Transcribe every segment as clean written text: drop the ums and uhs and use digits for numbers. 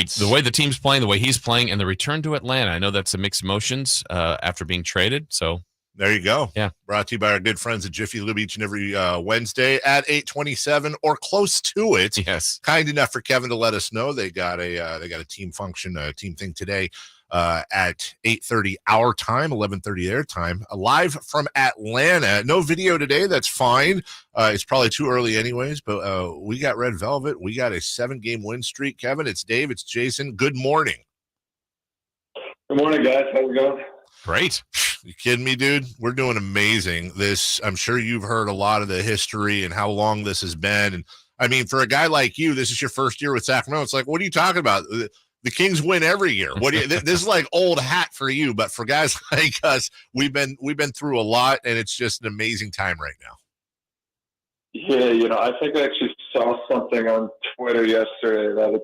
the way the team's playing, the way he's playing, and the return to Atlanta. I know that's a mixed emotions after being traded. So there you go. Yeah. Brought to you by our good friends at Jiffy Lube each and every Wednesday at 8:27 or close to it. Yes. Kind enough for Kevin to let us know they got a team function, a team thing today at 8:30 our time, 11:30 their time, live from Atlanta. No video today. That's fine. It's probably too early anyways, but we got Red Velvet. We got a 7-game win streak. Kevin, it's Dave. It's Jason. Good morning. Good morning, guys. How's it going? Great. You kidding me, dude? We're doing amazing. I'm sure you've heard a lot of the history and how long this has been. And I mean, for a guy like you, this is your first year with Sacramento. It's like, what are you talking about? The Kings win every year. This is like old hat for you, but for guys like us, we've been through a lot, and it's just an amazing time right now. Yeah, I think I actually saw something on Twitter yesterday that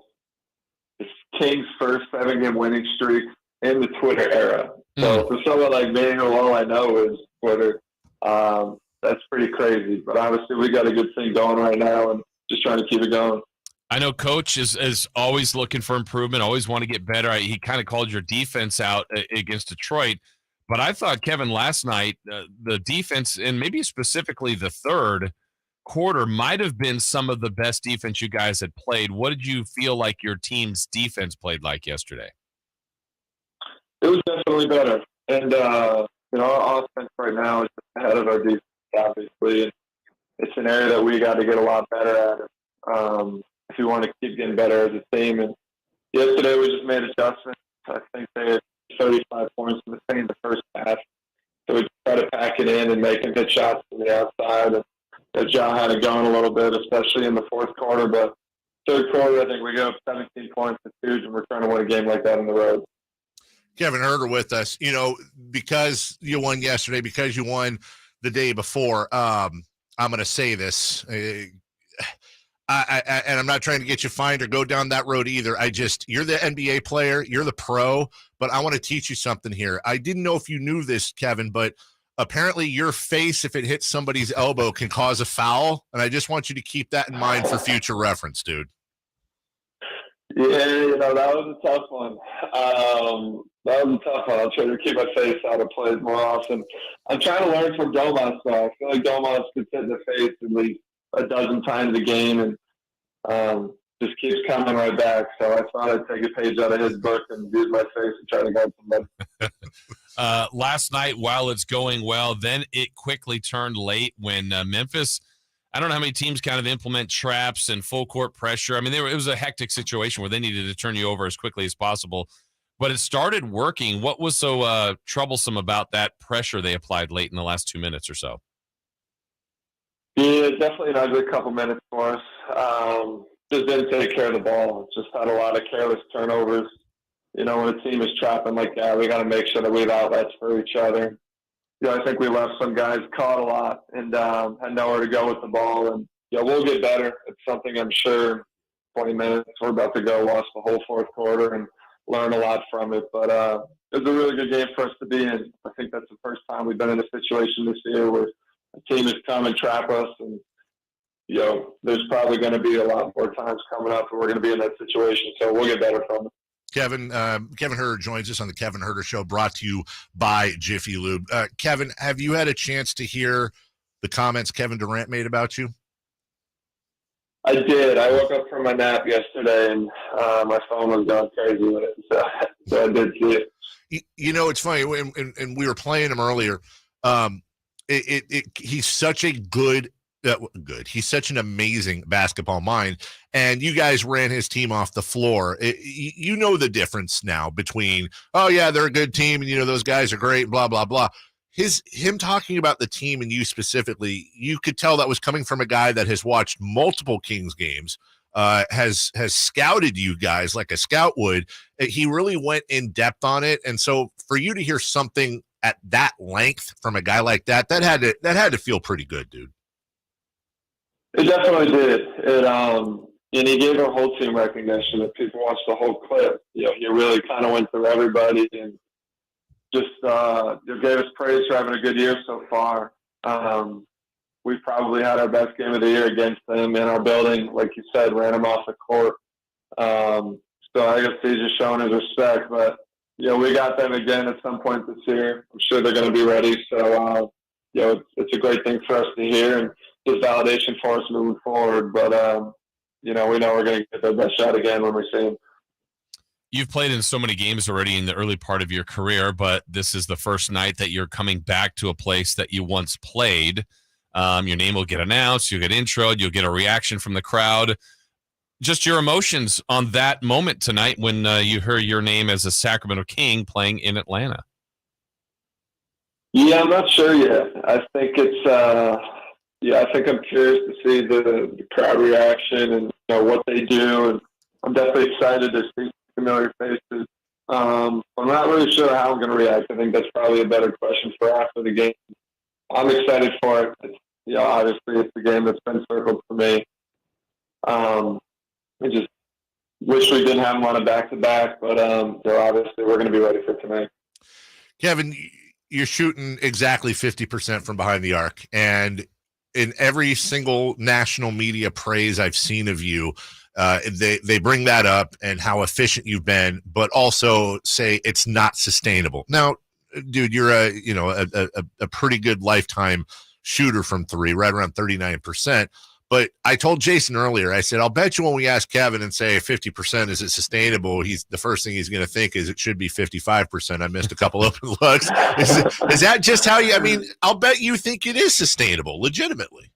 it's Kings' first 7-game winning streak in the Twitter era. So for someone like me, who all I know is Twitter, that's pretty crazy. But obviously, we got a good thing going right now, and just trying to keep it going. I know Coach is always looking for improvement, always want to get better. He kind of called your defense out against Detroit. But I thought, Kevin, last night, the defense, and maybe specifically the third quarter, might have been some of the best defense you guys had played. What did you feel like your team's defense played like yesterday? It was definitely better. And, our offense right now is ahead of our defense, obviously. And it's an area that we got to get a lot better at if we want to keep getting better as a team. And yesterday we just made adjustments. I think they had 35 points in the first half. So we try to pack it in and make good shots from the outside. And John had it going a little bit, especially in the fourth quarter. But third quarter, I think we go up 17 points. It's huge, and we're trying to win a game like that on the road. Kevin Huerter with us, because you won yesterday, because you won the day before. I'm going to say this, and I'm not trying to get you fined or go down that road either. You're the NBA player, you're the pro, but I want to teach you something here. I didn't know if you knew this, Kevin, but apparently your face, if it hits somebody's elbow, can cause a foul, and I just want you to keep that in mind for future reference, dude. Yeah, that was a tough one. I'll try to keep my face out of plays more often. I'm trying to learn from Domas, though. I feel like Domas gets hit in the face at least a dozen times a game and just keeps coming right back. So I thought I'd take a page out of his book and use my face and try to guard somebody. Last night, while it's going well, then it quickly turned late when Memphis – I don't know how many teams kind of implement traps and full court pressure. I mean, it was a hectic situation where they needed to turn you over as quickly as possible. But it started working. What was so troublesome about that pressure they applied late in the last 2 minutes or so? Yeah, definitely an ugly couple minutes for us. Just didn't take care of the ball. Just had a lot of careless turnovers. When a team is trapping like that, we got to make sure that we have outlets for each other. I think we left some guys caught a lot and had nowhere to go with the ball. And, we'll get better. It's something I'm sure 20 minutes we're about to go watch the whole fourth quarter and learn a lot from it. But it was a really good game for us to be in. I think that's the first time we've been in a situation this year where a team has come and trap us. And, there's probably going to be a lot more times coming up where we're going to be in that situation. So we'll get better from it. Kevin Huerter joins us on the Kevin Huerter Show, brought to you by Jiffy Lube. Kevin, have you had a chance to hear the comments Kevin Durant made about you? I did. I woke up from my nap yesterday, and my phone was going crazy with it, so I did see it. It's funny, and we were playing him earlier. He's such a he's such an amazing basketball mind, and you guys ran his team off the floor. You know the difference now between, oh yeah, they're a good team, and those guys are great, blah blah blah. Him talking about the team and you specifically, you could tell that was coming from a guy that has watched multiple Kings games, has scouted you guys like a scout would. He really went in depth on it, and so for you to hear something at that length from a guy like that had to feel pretty good, dude. It definitely did. And he gave our whole team recognition. If people watched the whole clip, he really kind of went through everybody and just gave us praise for having a good year so far. We've probably had our best game of the year against them in our building. Like you said, ran them off the court. So I guess he's just showing his respect. But, we got them again at some point this year. I'm sure they're going to be ready. So, it's a great thing for us to hear and just validation for us moving forward. But, we know we're going to get their best shot again when we see them. You've played in so many games already in the early part of your career, but this is the first night that you're coming back to a place that you once played. Your name will get announced, you'll get introed, you'll get a reaction from the crowd. Just your emotions on that moment tonight when you heard your name as a Sacramento King playing in Atlanta. Yeah, I'm not sure yet. I think it's I think I'm curious to see the crowd reaction and what they do, and I'm definitely excited to see familiar faces. I'm not really sure how I'm going to react. I think that's probably a better question for after the game. I'm excited for it. Obviously it's a game that's been circled for me. I just wish we didn't have them on a back-to-back, but obviously we're going to be ready for tonight. Kevin, you're shooting exactly 50% from behind the arc, and in every single national media praise I've seen of you, they bring that up and how efficient you've been, but also say it's not sustainable. Now, dude, you're a pretty good lifetime shooter from three, right around 39%. But I told Jason earlier, I said, I'll bet you when we ask Kevin and say 50%, is it sustainable? The first thing he's going to think is it should be 55%. I missed a couple open looks. Is that just how I'll bet you think it is sustainable, legitimately.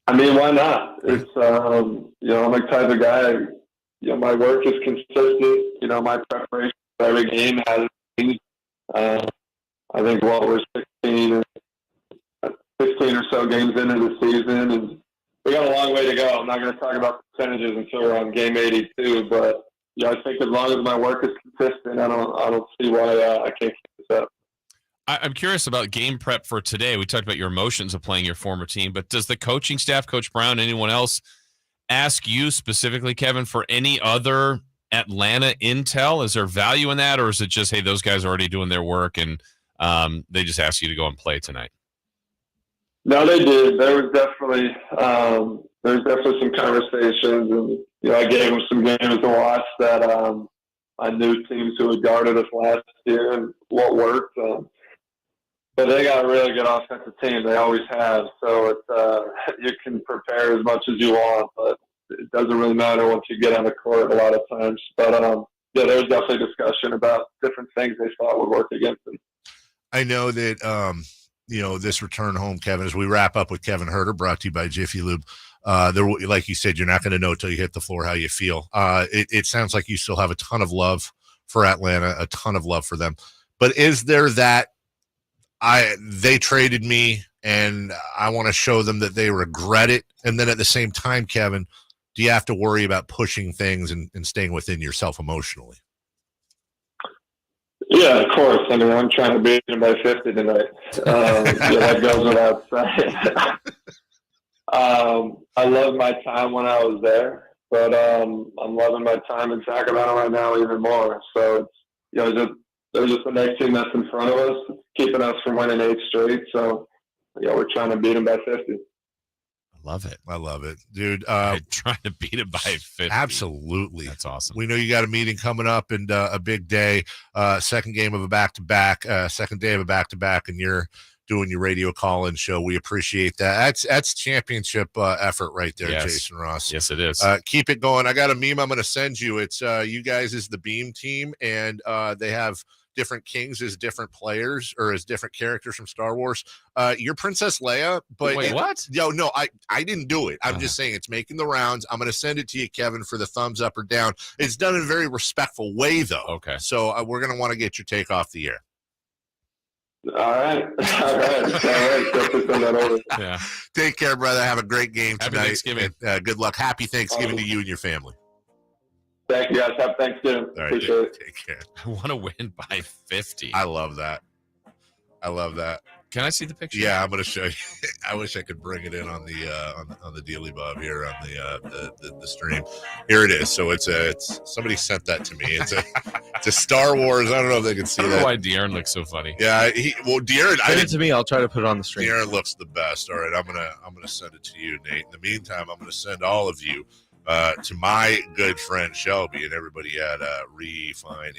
I mean, why not? It's, I'm the type of guy, my work is consistent. My preparation for every game has changed. I think we're 16 or so games into the season, and we got a long way to go. I'm not going to talk about percentages until we're on game 82, but I think as long as my work is consistent, I don't see why I can't keep this up. I'm curious about game prep for today. We talked about your emotions of playing your former team, but does the coaching staff, Coach Brown, anyone else, ask you specifically, Kevin, for any other Atlanta intel? Is there value in that, or is it just, hey, those guys are already doing their work and they just ask you to go and play tonight? No, they did. There was definitely some conversations, and I gave them some games to watch that I knew teams who had guarded us last year and what worked. But they got a really good offensive team. They always have. So it's you can prepare as much as you want, but it doesn't really matter once you get on the court a lot of times. But there was definitely discussion about different things they thought would work against them. I know that this return home, Kevin, as we wrap up with Kevin Huerter, brought to you by Jiffy Lube. Like you said, you're not going to know till you hit the floor how you feel. It sounds like you still have a ton of love for Atlanta, a ton of love for them. But is there that they traded me and I want to show them that they regret it? And then at the same time, Kevin, do you have to worry about pushing things and staying within yourself emotionally? Yeah, of course. I mean, I'm trying to beat him by 50 tonight. That goes without saying. I love my time when I was there, but I'm loving my time in Sacramento right now even more. So it's, there's just the next team that's in front of us, keeping us from winning 8 straight. So we're trying to beat them by 50. I love it, dude. Trying to beat it by 50. Absolutely. That's awesome. We know you got a meeting coming up and a big day, second game of a back-to-back, second day of a back-to-back, and you're doing your radio call-in show. We appreciate that. That's championship effort right there, yes. Jason Ross. Yes, it is. Keep it going. I got a meme I'm going to send you. It's you guys is the Beam team, and they have different kings as different players or as different characters from Star Wars. You're Princess Leia, but wait, what? No, I didn't do it. I'm just saying it's making the rounds. I'm going to send it to you, Kevin, for the thumbs up or down. It's done in a very respectful way, though. Okay. So we're going to want to get your take off the air. All right. Yeah. Take care, brother. Have a great game tonight. Happy Thanksgiving. And, good luck. Happy Thanksgiving to you and your family. Thank you, guys. Happy Thanksgiving. All right, appreciate it. Take care. I want to win by 50. I love that. Can I see the picture? Yeah, I'm going to show you. I wish I could bring it in on the Dealy Bob here on the stream. Here it is. So it's somebody sent that to me. It's a Star Wars. I don't know if they can see I don't that. know why De'Aaron looks so funny. Yeah, De'Aaron. Send it to me. I'll try to put it on the stream. De'Aaron looks the best. All right, I'm gonna send it to you, Nate. In the meantime, I'm gonna send all of you to my good friend Shelby and everybody at Refinance.